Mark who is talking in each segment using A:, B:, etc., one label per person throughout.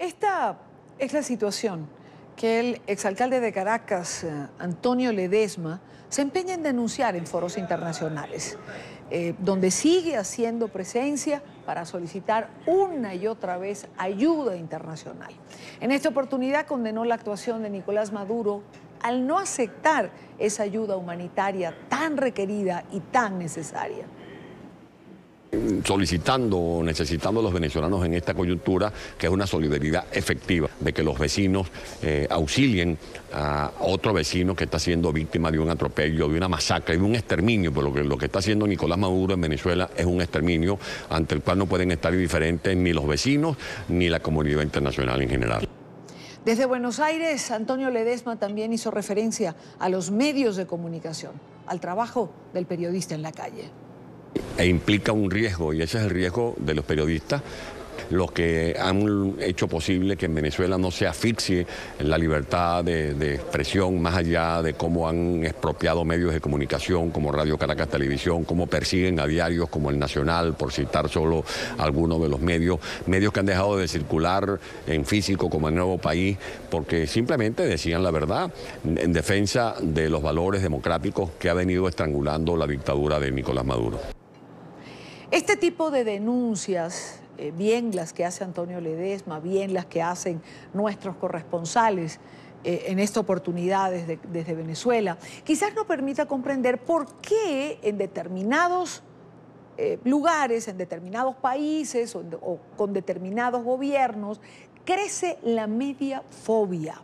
A: Esta es la situación que el exalcalde de Caracas, Antonio Ledesma, se empeña en denunciar en foros internacionales, donde sigue haciendo presencia para solicitar una y otra vez ayuda internacional. En esta oportunidad condenó la actuación de Nicolás Maduro al no aceptar esa ayuda humanitaria tan requerida y tan necesaria.
B: Solicitando, necesitando a los venezolanos en esta coyuntura, que es una solidaridad efectiva, de que los vecinos auxilien a otro vecino que está siendo víctima de un atropello, de una masacre, de un exterminio, porque lo que está haciendo Nicolás Maduro en Venezuela es un exterminio ante el cual no pueden estar indiferentes ni los vecinos ni la comunidad internacional en general.
A: Desde Buenos Aires, Antonio Ledesma también hizo referencia a los medios de comunicación, al trabajo del periodista en la calle.
B: E implica un riesgo, y ese es el riesgo de los periodistas, los que han hecho posible que en Venezuela no se asfixie la libertad de expresión, más allá de cómo han expropiado medios de comunicación como Radio Caracas Televisión, cómo persiguen a diarios como El Nacional, por citar solo algunos de los medios que han dejado de circular en físico como El Nuevo País, porque simplemente decían la verdad en defensa de los valores democráticos que ha venido estrangulando la dictadura de Nicolás Maduro.
A: Este tipo de denuncias, bien las que hace Antonio Ledesma, bien las que hacen nuestros corresponsales en esta oportunidad desde Venezuela, quizás nos permita comprender por qué en determinados lugares, en determinados países o con determinados gobiernos crece la mediafobia.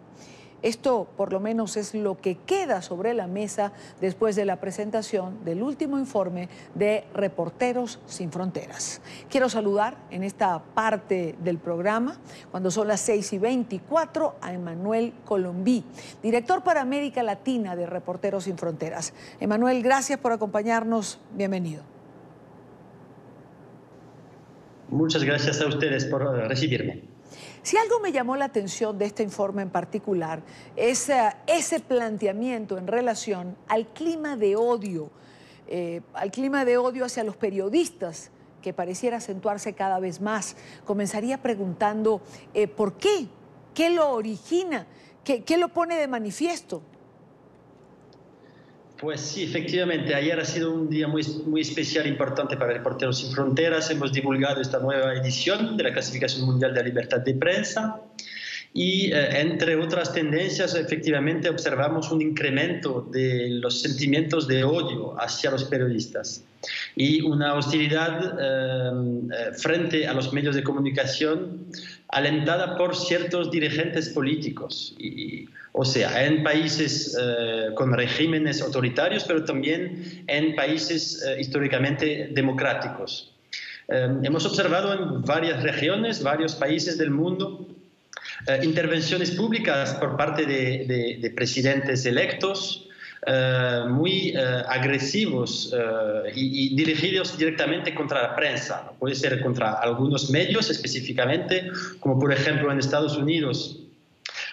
A: Esto, por lo menos, es lo que queda sobre la mesa después de la presentación del último informe de Reporteros Sin Fronteras. Quiero saludar en esta parte del programa, cuando son las 6:24, a Emanuel Colombí, director para América Latina de Reporteros Sin Fronteras. Emanuel, gracias por acompañarnos. Bienvenido.
C: Muchas gracias a ustedes por recibirme.
A: Si algo me llamó la atención de este informe en particular es ese planteamiento en relación al clima de odio hacia los periodistas, que pareciera acentuarse cada vez más. Comenzaría preguntando ¿por qué? ¿Qué lo origina? ¿Qué lo pone de manifiesto?
C: Pues sí, efectivamente, ayer ha sido un día muy especial, importante para Reporteros Sin Fronteras. Hemos divulgado esta nueva edición de la Clasificación Mundial de la Libertad de Prensa y, entre otras tendencias, efectivamente observamos un incremento de los sentimientos de odio hacia los periodistas y una hostilidad frente a los medios de comunicación alentada por ciertos dirigentes políticos. O sea, en países con regímenes autoritarios, pero también en países históricamente democráticos. Hemos observado en varias regiones, varios países del mundo, intervenciones públicas por parte de presidentes electos, muy agresivos y dirigidos directamente contra la prensa. Puede ser contra algunos medios específicamente, como por ejemplo en Estados Unidos,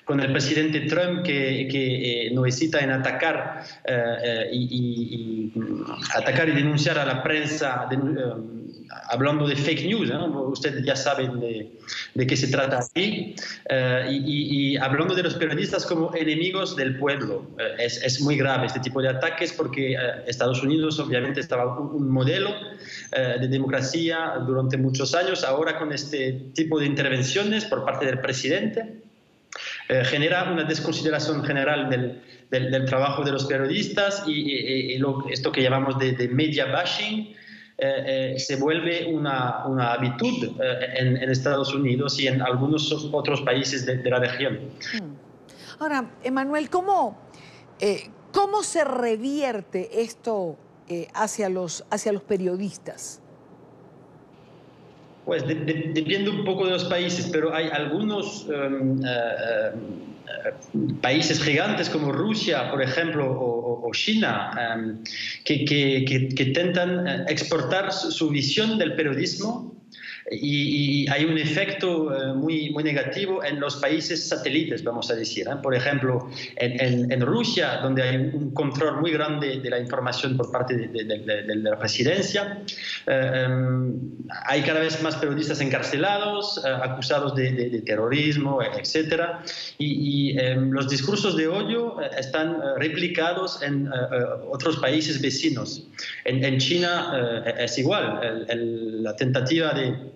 C: con el presidente Trump que no hesita en atacar y denunciar a la prensa, hablando de fake news, ¿no? Ustedes ya saben de qué se trata aquí, y hablando de los periodistas como enemigos del pueblo. Es muy grave este tipo de ataques porque Estados Unidos obviamente estaba un modelo de democracia durante muchos años. Ahora, con este tipo de intervenciones por parte del presidente, genera una desconsideración general del trabajo de los periodistas y esto que llamamos de media bashing se vuelve una habitud en Estados Unidos y en algunos otros países de la región.
A: Ahora, Emanuel, ¿cómo se revierte esto hacia los periodistas?
C: Pues depende un poco de los países, pero hay algunos países gigantes como Rusia, por ejemplo, o China, que intentan exportar su visión del periodismo y hay un efecto muy negativo en los países satélites, vamos a decir. Por ejemplo, en Rusia, donde hay un control muy grande de la información por parte de la presidencia, hay cada vez más periodistas encarcelados, acusados de terrorismo, etc. Y los discursos de odio están replicados en otros países vecinos. En China es igual, la tentativa de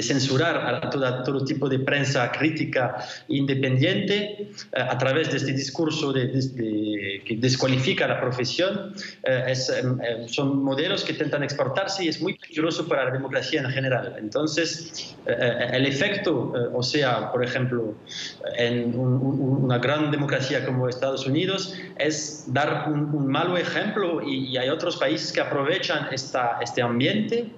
C: censurar a todo tipo de prensa crítica independiente a través de este discurso que descualifica la profesión, son modelos que intentan exportarse y es muy peligroso para la democracia en general. Entonces, el efecto, o sea, por ejemplo, en una gran democracia como Estados Unidos, es dar un malo ejemplo y hay otros países que aprovechan este ambiente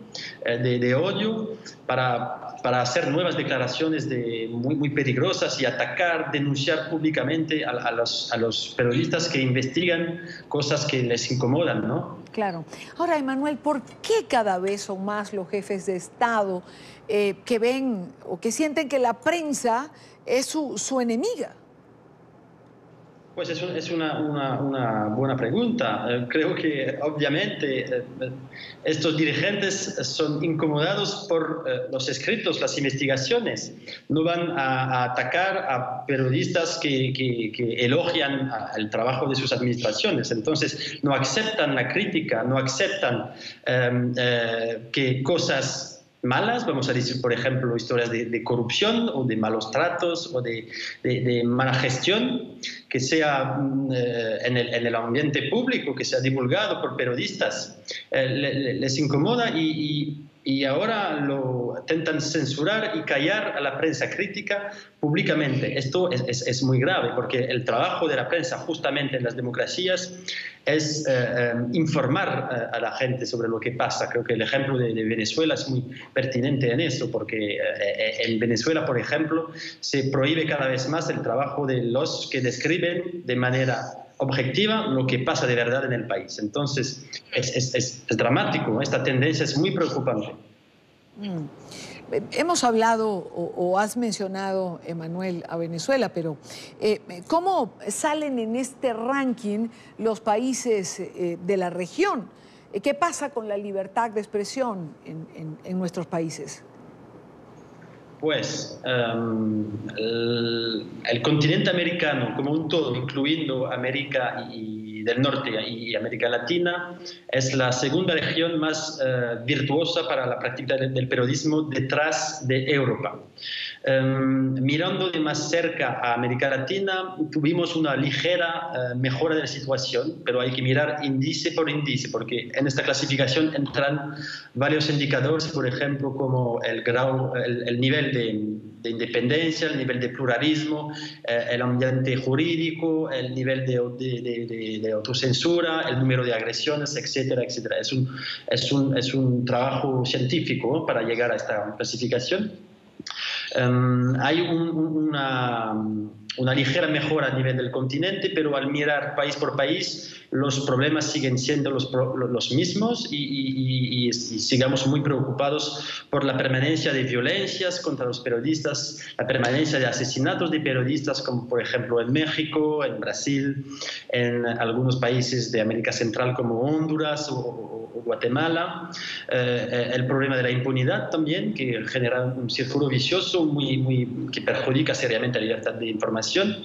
C: de odio para hacer nuevas declaraciones muy peligrosas y atacar, denunciar públicamente a los periodistas que investigan cosas que les incomodan, ¿no?
A: Claro. Ahora, Emmanuel, ¿por qué cada vez son más los jefes de Estado que ven o que sienten que la prensa es su enemiga?
C: Pues es una buena pregunta. Creo que obviamente estos dirigentes son incomodados por los escritos, las investigaciones. No van a atacar a periodistas que elogian el trabajo de sus administraciones. Entonces no aceptan la crítica, no aceptan que cosas malas, vamos a decir, por ejemplo, historias de corrupción o de malos tratos o de mala gestión, que sea en el ambiente público, que sea divulgado por periodistas, les incomoda y ahora lo intentan censurar y callar a la prensa crítica públicamente. Esto es muy grave porque el trabajo de la prensa justamente en las democracias es informar a la gente sobre lo que pasa. Creo que el ejemplo de Venezuela es muy pertinente en eso, porque en Venezuela, por ejemplo, se prohíbe cada vez más el trabajo de los que describen de manera objetiva lo que pasa de verdad en el país. Entonces, es dramático, esta tendencia es muy preocupante.
A: Hemos hablado o has mencionado, Emmanuel, a Venezuela, pero ¿cómo salen en este ranking los países de la región? ¿Qué pasa con la libertad de expresión en nuestros países?
C: Pues el continente americano como un todo, incluyendo América del Norte y América Latina, es la segunda región más virtuosa para la práctica del periodismo detrás de Europa. Mirando de más cerca a América Latina, tuvimos una ligera mejora de la situación, pero hay que mirar índice por índice, porque en esta clasificación entran varios indicadores, por ejemplo, como el nivel de independencia, el nivel de pluralismo, el ambiente jurídico, el nivel de autocensura, el número de agresiones, etcétera, etcétera. Es un trabajo científico, ¿no?, para llegar a esta clasificación. Hay una ligera mejora a nivel del continente, pero al mirar país por país, los problemas siguen siendo los mismos y sigamos muy preocupados por la permanencia de violencias contra los periodistas, la permanencia de asesinatos de periodistas, como por ejemplo en México, en Brasil, en algunos países de América Central como Honduras o Guatemala, el problema de la impunidad también, que genera un círculo vicioso que perjudica seriamente la libertad de información,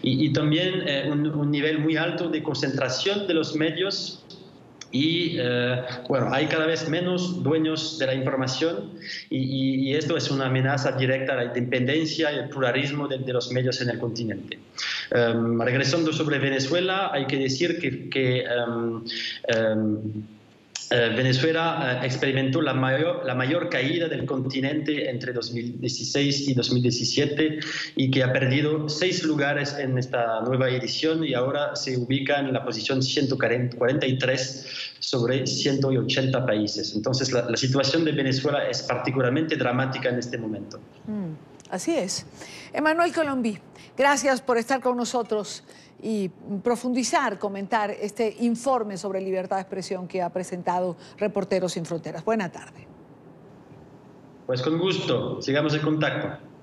C: y también un nivel muy alto de concentración de los medios y bueno, hay cada vez menos dueños de la información y esto es una amenaza directa a la independencia y el pluralismo de los medios en el continente. Regresando sobre Venezuela, hay que decir que Venezuela experimentó la mayor caída del continente entre 2016 y 2017 y que ha perdido 6 lugares en esta nueva edición y ahora se ubica en la posición 143 sobre 180 países. Entonces la situación de Venezuela es particularmente dramática en este momento.
A: Así es. Emmanuel Colombí, gracias por estar con nosotros y profundizar, comentar este informe sobre libertad de expresión que ha presentado Reporteros Sin Fronteras. Buena tarde.
C: Pues con gusto, sigamos en contacto.